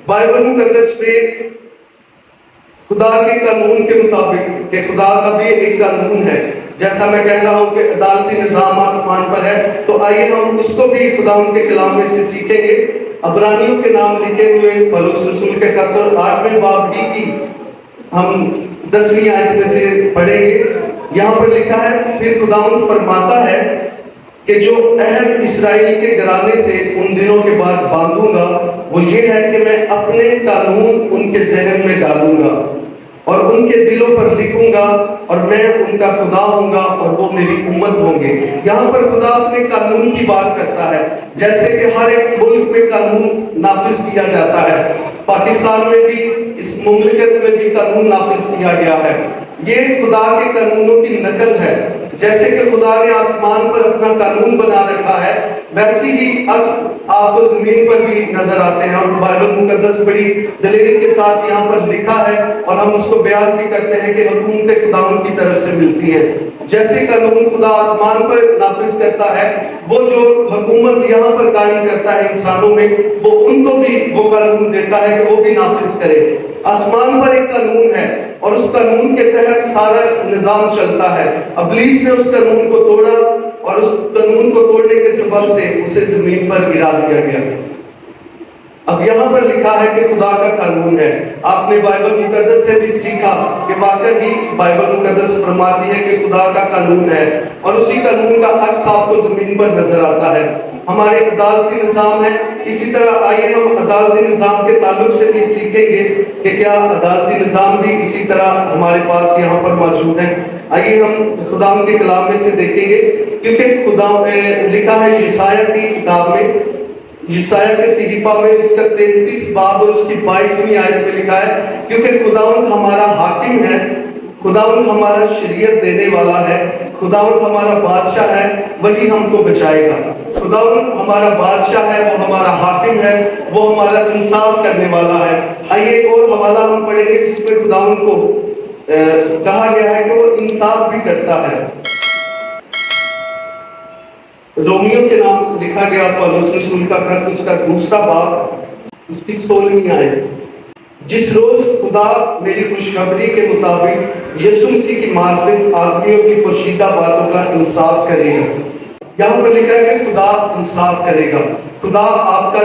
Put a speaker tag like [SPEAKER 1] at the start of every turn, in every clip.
[SPEAKER 1] Bible مقدس میں خدا کے قانون کے مطابق کہ خدا کا بھی ایک قانون ہے، جیسا میں کہہ رہا ہوں کہ عدالتی نظام آسمان پر ہے، تو آئیے ہم اس کو بھی خدا ان کے کلام میں سے سیکھیں گے۔ عبرانیوں کے نام لکھے ہوئے پولس رسول کے خط 8ویں باب کی ہم 10ویں آیت میں سے پڑھیں گے۔ یہاں پر لکھا ہے، پھر خداوند فرماتا ہے کہ جو عہد اسرائیل کے گھرانے سے ان دنوں کے بعد باندھوں گا وہ یہ ہے کہ میں اپنے قانون ان کے ذہن میں ڈالوں گا اور ان کے دلوں پر لکھوں گا، اور میں ان کا خدا ہوں گا اور وہ میری امت ہوں گے۔ یہاں پر خدا اپنے قانون کی بات کرتا ہے، جیسے کہ ہر ایک ملک میں قانون نافذ کیا جاتا ہے، پاکستان میں بھی، اس مملکت میں بھی قانون نافذ کیا گیا ہے۔ یہ خدا کے قانونوں کی نقل ہے۔ جیسے کہ خدا نے آسمان پر اپنا قانون بنا رکھا ہے، ویسی ہی عکس آپ کو زمین پر بھی نظر آتے ہیں، اور بائبل مقدس بڑی دلیری کے ساتھ یہاں پر لکھا ہے، اور ہم اس کو بیان بھی کرتے ہیں کہ حکومت خداوند کی طرف سے ملتی ہے۔ جیسے قانون خدا آسمان پر نافذ کرتا ہے، وہ جو حکومت یہاں پر قائم کرتا ہے انسانوں میں، وہ ان کو بھی وہ قانون دیتا ہے کہ وہ بھی نافذ کرے۔ آسمان پر ایک قانون ہے، اور اس قانون کے تحت سارا نظام چلتا ہے۔ ابلیس نے اس قانون کو توڑا، اور اس قانون کو توڑنے کے سبب سے اسے زمین پر گرا دیا گیا۔ اب یہاں پر لکھا ہے کہ خدا کا قانون ہے۔ آپ نے بائبل مقدس سے بھی سیکھا کہ واقعی بائبل مقدس فرماتی ہے کہ خدا کا قانون ہے، اور اسی قانون کا عکس آپ کو زمین پر نظر آتا ہے۔ ہمارے عدالتی نظام ہے، اسی طرح آئیے ہم عدالتی نظام کے تعلق سے بھی سیکھیں گے کہ کیا عدالتی نظام بھی اسی طرح ہمارے پاس یہاں پر موجود ہے۔ آئیے ہم خدا کے کلام میں سے دیکھیں گے، کیونکہ خدا لکھا ہے یسایہ کی کتاب میں، یسایہ کے صحیفہ میں اس کا 33 باب اور اس کی 22ویں آیت میں لکھا ہے، کیونکہ خداوند ہمارا حاکم ہے، خداوند ہمارا شریعت دینے والا ہے، خداوند ہمارا بادشاہ ہے، وہی ہم کو بچائے گا۔ خداوند ہمارا بادشاہ ہے، وہ ہمارا حاکم ہے، وہ ہمارا انصاف کرنے والا ہے۔ آئیے ایک اور حوالہ ہم پڑھیں گے جس میں خداوند کو کہا گیا ہے کہ وہ انصاف بھی کرتا ہے۔ رومیوں کے نام لکھا گیا پولس رسول کا خط، اس کا 2 باب، اس کی 16ویں آیت، جس روز خدا میری خوشخبری کے مطابق یسوع مسیح کی معرفت آدمیوں کی پوشیدہ باتوں کا انصاف کرے گا۔ یہاں پر لکھا ہے کہ خدا انصاف کرے گا۔ خدا آپ کا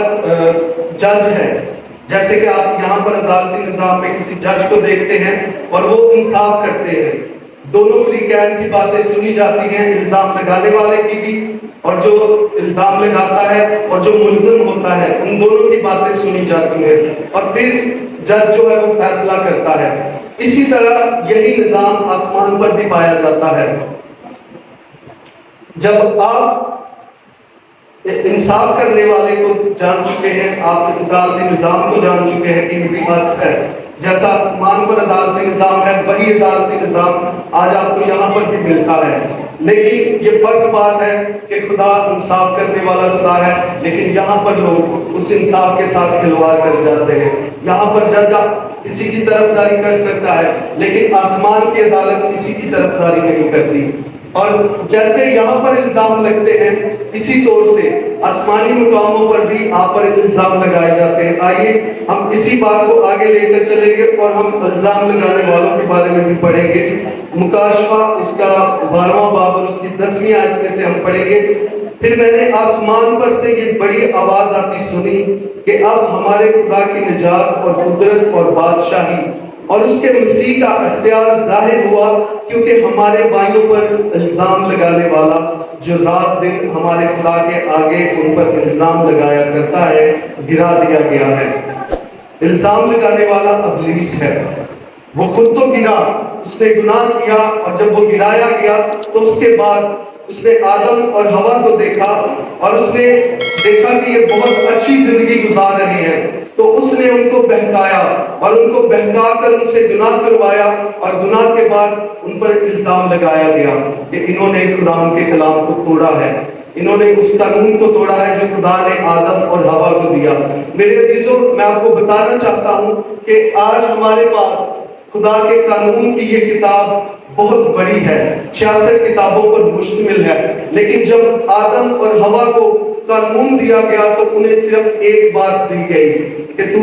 [SPEAKER 1] جج ہے، جیسے کہ آپ یہاں پر عدالتی نظام میں کسی جج کو دیکھتے ہیں اور وہ انصاف کرتے ہیں، دونوں فریقین کی باتیں سنی جاتی ہیں، الزام لگانے والے کی بھی اور جو الزام لگاتا ہے اور جو ملزم ہوتا ہے، ان دونوں کی باتیں سنی جاتی ہیں، اور پھر جج جو ہے وہ فیصلہ کرتا ہے۔ اسی طرح یہی نظام آسمان پر بھی پایا جاتا ہے۔ جب آپ انصاف کرنے والے کو جان چکے ہیں، آپ عدالتی نظام کو جان چکے ہیں کہ یہ بھی حق ہے، جیسا آسمان پر عدالتی نظام ہے وہی عدالتی نظام آج آپ کو یہاں پر بھی ملتا ہے۔ لیکن یہ فرق بات ہے کہ خدا انصاف کرنے والا خدا ہے، لیکن یہاں پر لوگ اس انصاف کے ساتھ کھلواڑ کر جاتے ہیں۔ یہاں پر جج کسی کی طرفداری کر سکتا ہے، لیکن آسمان کی عدالت کسی کی طرفداری نہیں کرتی۔ اور جیسے یہاں پر الزام لگتے ہیں، اسی طور سے آسمانی مقاموں پر بھی آپ پر الزام لگائے جاتے ہیں۔ آئیے ہم اسی بات کو آگے لے کر چلیں گے اور ہم الزام لگانے والوں کے بارے میں بھی پڑھیں گے۔ مکاشفہ اس کا 12واں باب اور اس کی 10ویں آیت میں سے ہم پڑھیں گے۔ پھر میں نے آسمان پر سے یہ بڑی آواز آتی سنی کہ اب ہمارے خدا کی نجات اور قدرت اور بادشاہی اور اس کے مسیح کا اختیار ظاہر ہوا، کیونکہ ہمارے بھائیوں پر الزام لگانے والا جو رات دن ہمارے خدا کے آگے ان پر الزام لگایا کرتا ہے، گرا دیا گیا ہے۔ الزام لگانے والا ابلیس ہے، وہ خود تو گرا، اس نے گناہ کیا، اور جب وہ گرایا گیا تو اس کے بعد اس نے آدم اور حوا کو دیکھا، اور اس نے دیکھا کہ یہ بہت اچھی زندگی گزار رہے ہیں، تو اس نے ان کو بہکایا اور ان کو بہکا کر ان سے گناہ کروایا، اور گناہ کے بعد ان پر الزام لگایا گیا کہ انہوں نے خدا کے کلام کو توڑا ہے، انہوں نے اس قانون کو توڑا ہے جو خدا نے آدم اور حوا کو دیا۔ میرے عزیزوں، میں آپ کو بتانا چاہتا ہوں کہ آج ہمارے پاس خدا کے قانون کی یہ کتاب بہت بڑی ہے، 66 کتابوں پر مشتمل ہے، لیکن جب آدم اور حوا کو قانون دیا گیا تو انہیں صرف ایک بات دی گئی کہ تو